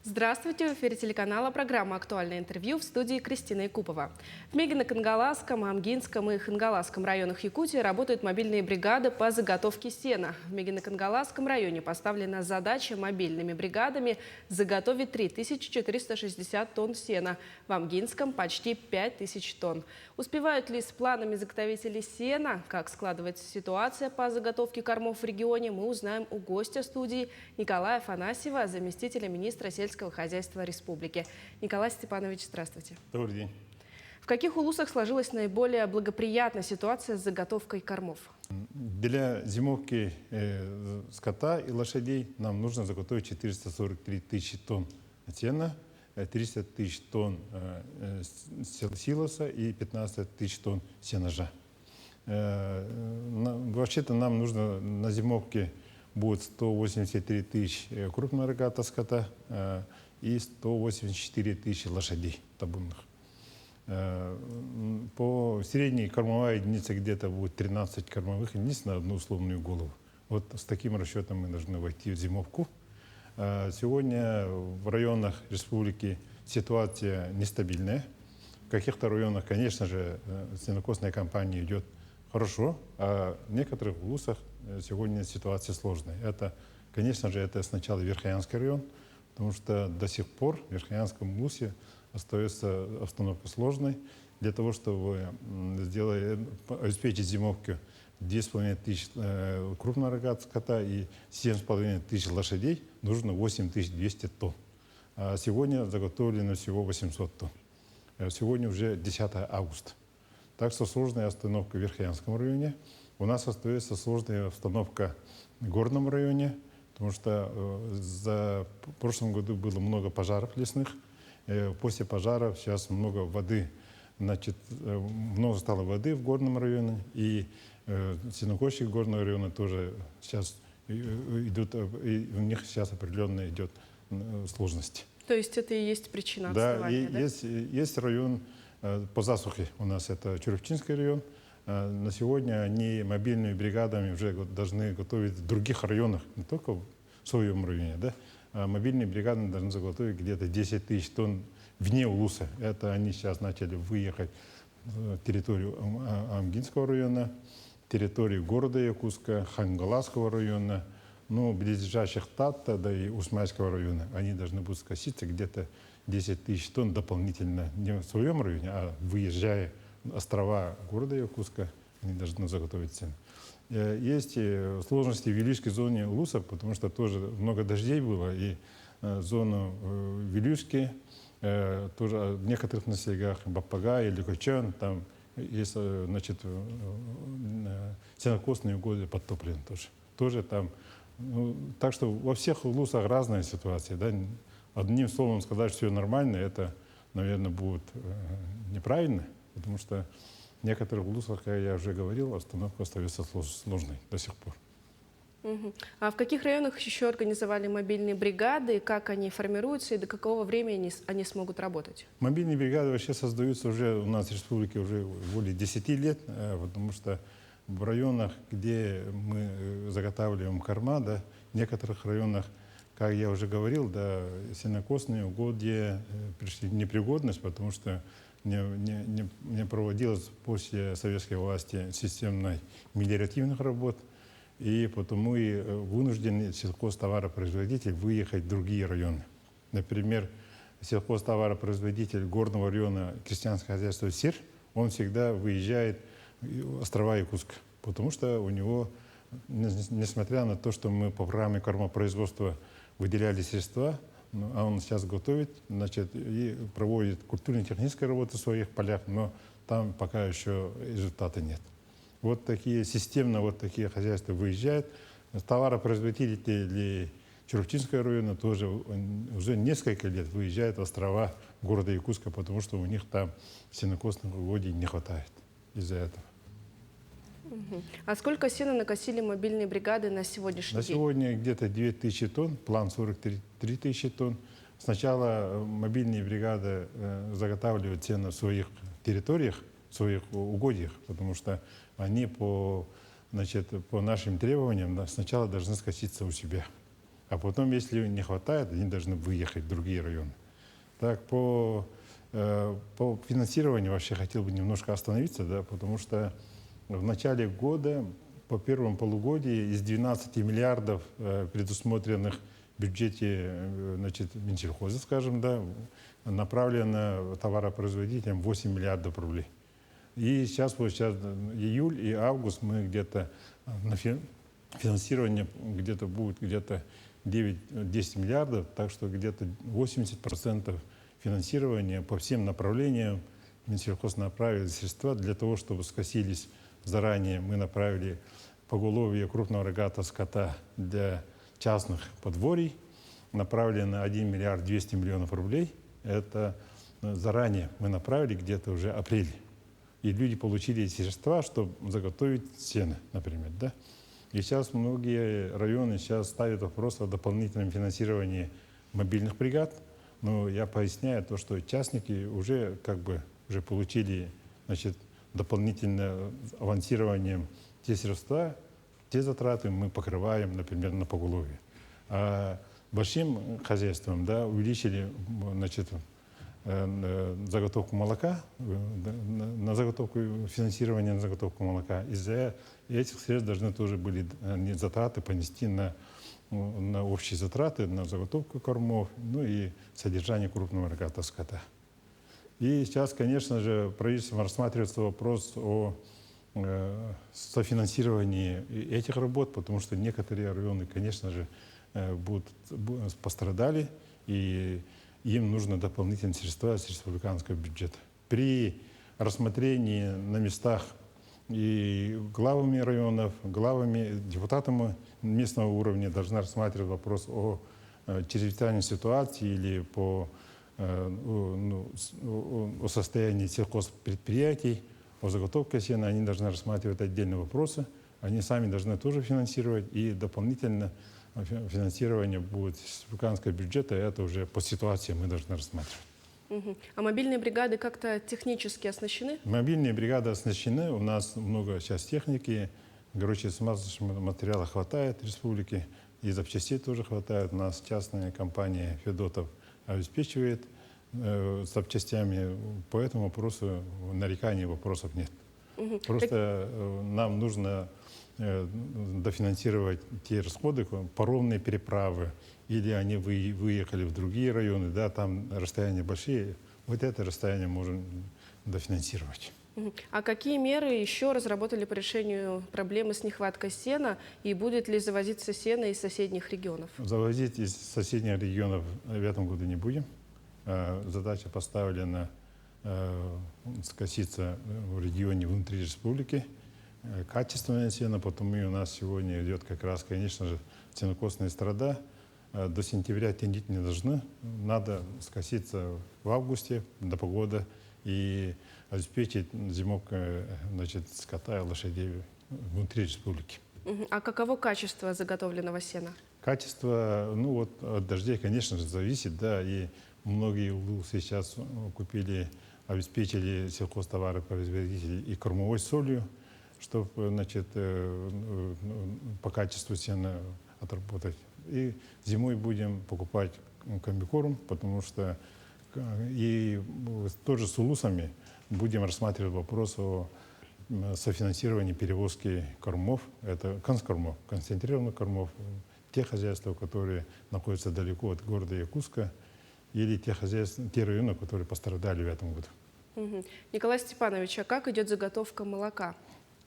Здравствуйте! В эфире телеканала программа «Актуальное интервью» в студии Кристина Якупова. В Мегино-Кангаласском, Амгинском и Хангаласском районах Якутии работают мобильные бригады по заготовке сена. В Мегино-Кангаласском районе поставлена задача мобильными бригадами заготовить 3460 тонн сена. В Амгинском – почти 5000 тонн. Успевают ли с планами заготовители сена? Как складывается ситуация по заготовке кормов в регионе, мы узнаем у гостя студии Николая Афанасьева, заместителя министра сельского хозяйства республики. Николай Степанович, здравствуйте. Добрый день. В каких улусах сложилась наиболее благоприятная ситуация с заготовкой кормов? Для зимовки скота и лошадей нам нужно заготовить 443 тысячи тонн сена, 300 тысяч тонн силоса и 15 тысяч тонн сенажа. Вообще-то нам нужно на зимовке будет 183 тысячи крупного рогатого скота и 184 тысячи лошадей табунных. По средней кормовая единица где-то будет 13 кормовых единиц на одну условную голову. Вот с таким расчетом мы должны войти в зимовку. Сегодня в районах республики ситуация нестабильная. В каких-то районах, конечно же, сенокосная кампания идет хорошо, а в некоторых улусах сегодня ситуация сложная. Это, конечно же, это сначала Верхоянский район, потому что до сих пор в Верхоянском улусе остается обстановка сложной. Для того, чтобы обеспечить зимовку 2500 крупного рогатого скота и 7500 лошадей, нужно 8200 тонн. А сегодня заготовлено всего 800 тонн. Сегодня уже 10 августа. Так что сложная обстановка в Верхоянском районе. У нас остается сложная обстановка в Горном районе, потому что в прошлом году было много пожаров лесных. После пожаров сейчас много воды, много стало воды в Горном районе. И сенокосщики Горного района тоже сейчас идут, и у них сейчас определенно идет сложности. То есть это и есть причина отставания, да? Есть район по засухе у нас, это Чурупчинский район. На сегодня они мобильными бригадами уже должны готовить в других районах, не только в своем районе, да? А мобильные бригады должны заготовить где-то 10 тысяч тонн вне улуса. Это они сейчас начали выехать в территорию Амгинского района, территорию города Якутска, Хангаласского района, близлежащих Татта, да и Усмайского района. Они должны будут скоситься где-то 10 тысяч тонн дополнительно не в своем районе, а выезжая на острова города Якутска, они должны заготовить сено. Есть сложности в Вилюйской зоне улуса, потому что тоже много дождей было, и зону Вилюйски, тоже в некоторых населениях Бапага или Кочан, там есть, сенокосные угодья подтоплены тоже. Тоже там, так что во всех улусах разная ситуация, да? Одним словом сказать, что все нормально, это, наверное, будет неправильно, потому что в некоторых улусах, как я уже говорил, обстановка остается сложной до сих пор. А в каких районах еще организовали мобильные бригады, как они формируются и до какого времени они смогут работать? Мобильные бригады вообще создаются уже у нас в республике уже более 10 лет, потому что в районах, где мы заготавливаем корма, да, в некоторых районах, как я уже говорил, да, сенокосные угодья пришли в непригодность, потому что не проводилось после советской власти системной мелиоративных работ, и потому и вынужден сельхозтоваропроизводитель выехать в другие районы. Например, сельхозтоваропроизводитель горного района крестьянского хозяйства СИР, он всегда выезжает в острова Якутска, потому что у него, несмотря на то, что мы по программе кормопроизводства выделяли средства, а он сейчас готовит, и проводит культурно-технические работы в своих полях, но там пока еще результата нет. Вот такие системно, вот такие хозяйства выезжают. Товаропроизводители Чурупчинского района тоже уже несколько лет выезжают в острова города Якутска, потому что у них там сенокосных угодий не хватает из-за этого. А сколько сена накосили мобильные бригады на сегодняшний день? На сегодня где-то 2000 тонн, план 43 тысячи тонн. Сначала мобильные бригады заготавливают сено в своих территориях, в своих угодьях, потому что они по нашим требованиям сначала должны скоситься у себя. А потом, если не хватает, они должны выехать в другие районы. Так, по финансированию вообще хотел бы немножко остановиться, да, потому что в начале года, по первому полугодии, из 12 миллиардов, предусмотренных в бюджете значит, Минсельхоза, скажем, да, направлено товаропроизводителям 8 миллиардов рублей. И сейчас июль и август мы где-то на финансирование где-то будет где-то 9-10 миллиардов, так что где-то 80% финансирования по всем направлениям Минсельхоз направили средства для того, чтобы скосились заранее. Мы направили поголовье крупного рогатого скота для частных подворий, направлено 1 миллиард 200 миллионов рублей. Это заранее мы направили где-то уже апрель. И люди получили эти средства, чтобы заготовить сено, например. Да? И сейчас многие районы сейчас ставят вопрос о дополнительном финансировании мобильных бригад. Но я поясняю то, что частники уже уже получили значит, дополнительное авансирование те средства, те затраты мы покрываем, например, на поголовье. А большим хозяйствам да, увеличили значит, заготовку молока, на заготовку финансирования на заготовку молока. Из-за этих средств должны тоже были затраты понести на общие затраты, на заготовку кормов, ну и содержание крупного рогатого скота. И сейчас, конечно же, правительством рассматривается вопрос о софинансировании этих работ, потому что некоторые районы, конечно же, пострадали, и им нужно дополнительные средства из республиканского бюджета. При рассмотрении на местах и главами районов, депутатами местного уровня должны рассматривать вопрос о чрезвычайной ситуации или о состоянии сельхозпредприятий, о заготовке сена. Они должны рассматривать отдельные вопросы. Они сами должны тоже финансировать, и дополнительно финансирование будет из республиканского бюджета, это уже по ситуации мы должны рассматривать. А мобильные бригады как-то технически оснащены? Мобильные бригады оснащены, у нас много сейчас техники, горюче-смазочного материала хватает в республике, и запчастей тоже хватает. У нас частная компания Федотов обеспечивает запчастями, по этому вопросу нареканий вопросов нет. Просто нам нужно дофинансировать те расходы, паромные переправы, или они выехали в другие районы, да, там расстояния большие, вот это расстояние можем дофинансировать. А какие меры еще разработали по решению проблемы с нехваткой сена, и будет ли завозиться сено из соседних регионов? Завозить из соседних регионов в этом году не будем. Задача поставлена скоситься в регионе внутри республики. Качественное сено, потому и у нас сегодня идет как раз, конечно же, сенокосная страда. До сентября тянуть не должны. Надо скоситься в августе до погоды и обеспечить зимовку значит, скота и лошадей внутри республики. А каково качество заготовленного сена? Качество, ну вот от дождей, конечно же, зависит, да, и многие сейчас обеспечили сельхозтоваропроизводители и кормовой солью, чтобы, значит, по качеству сена отработать. И зимой будем покупать комбикорм, потому что и тоже с улусами будем рассматривать вопрос о софинансировании перевозки кормов, это конскормов, концентрированных кормов, те хозяйства, которые находятся далеко от города Якутска, или те районы, которые пострадали в этом году. Николай Степанович, а как идет заготовка молока?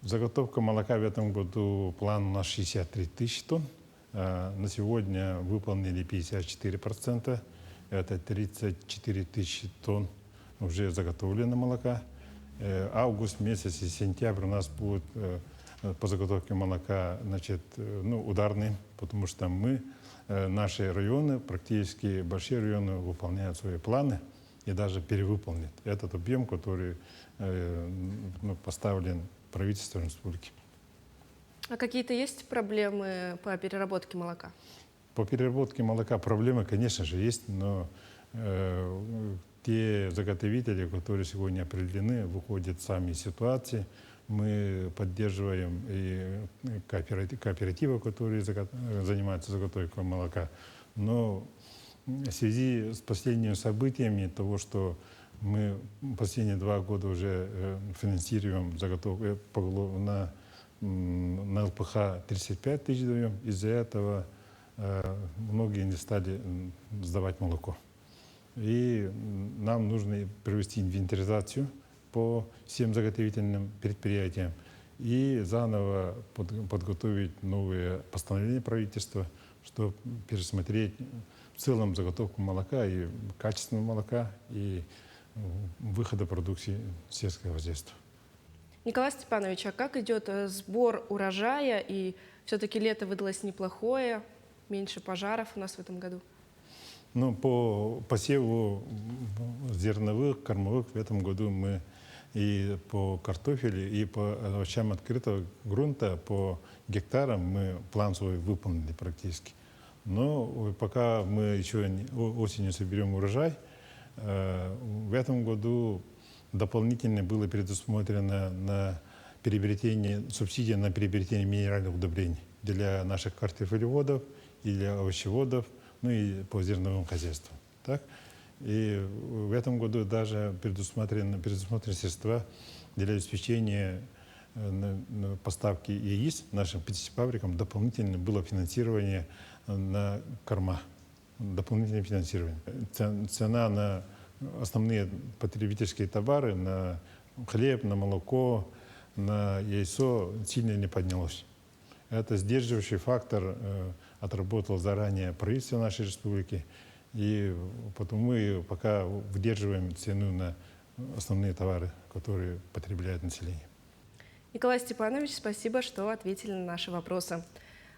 Заготовка молока в этом году план у нас 63 тысячи тонн. На сегодня выполнили 54%. Это 34 тысячи тонн уже заготовлено молока. Август месяц и сентябрь у нас будут по заготовке молока, значит, ударные, потому что наши районы, практически большие районы, выполняют свои планы и даже перевыполнят этот объем, который поставлен правительством республики. А какие-то есть проблемы по переработке молока? По переработке молока проблемы, конечно же, есть, но те заготовители, которые сегодня определены, выходят сами из ситуации. мы поддерживаем и кооперативы, которые занимаются заготовкой молока. Но в связи с последними событиями, того, что мы последние 2 года уже финансируем заготовку на ЛПХ 35 тысяч даем, из-за этого многие не стали сдавать молоко. И нам нужно провести инвентаризацию по всем заготовительным предприятиям и заново подготовить новые постановления правительства, чтобы пересмотреть в целом заготовку молока и качественного молока и выхода продукции сельского хозяйства. Николай Степанович, а как идет сбор урожая? И все-таки лето выдалось неплохое, меньше пожаров у нас в этом году. Ну, по посеву зерновых, кормовых в этом году мы и по картофелю, и по овощам открытого грунта, по гектарам мы план свой выполнили практически. Но пока мы еще осенью соберем урожай, в этом году дополнительно было предусмотрено на приобретение, субсидия на приобретение минеральных удобрений для наших картофелеводов и для овощеводов, ну и по зерновым хозяйствам. Так? И в этом году даже предусмотрены средства для обеспечения поставки яиц нашим птицефабрикам. Дополнительно было финансирование на корма, дополнительное финансирование. Цена на основные потребительские товары, на хлеб, на молоко, на яйцо сильно не поднялось. Это сдерживающий фактор отработал заранее правительство нашей республики, и потому мы пока выдерживаем цену на основные товары, которые потребляет население. Николай Степанович, спасибо, что ответили на наши вопросы.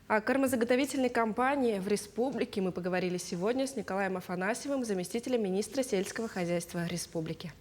О кормозаготовительной компании в республике мы поговорили сегодня с Николаем Афанасьевым, заместителем министра сельского хозяйства республики.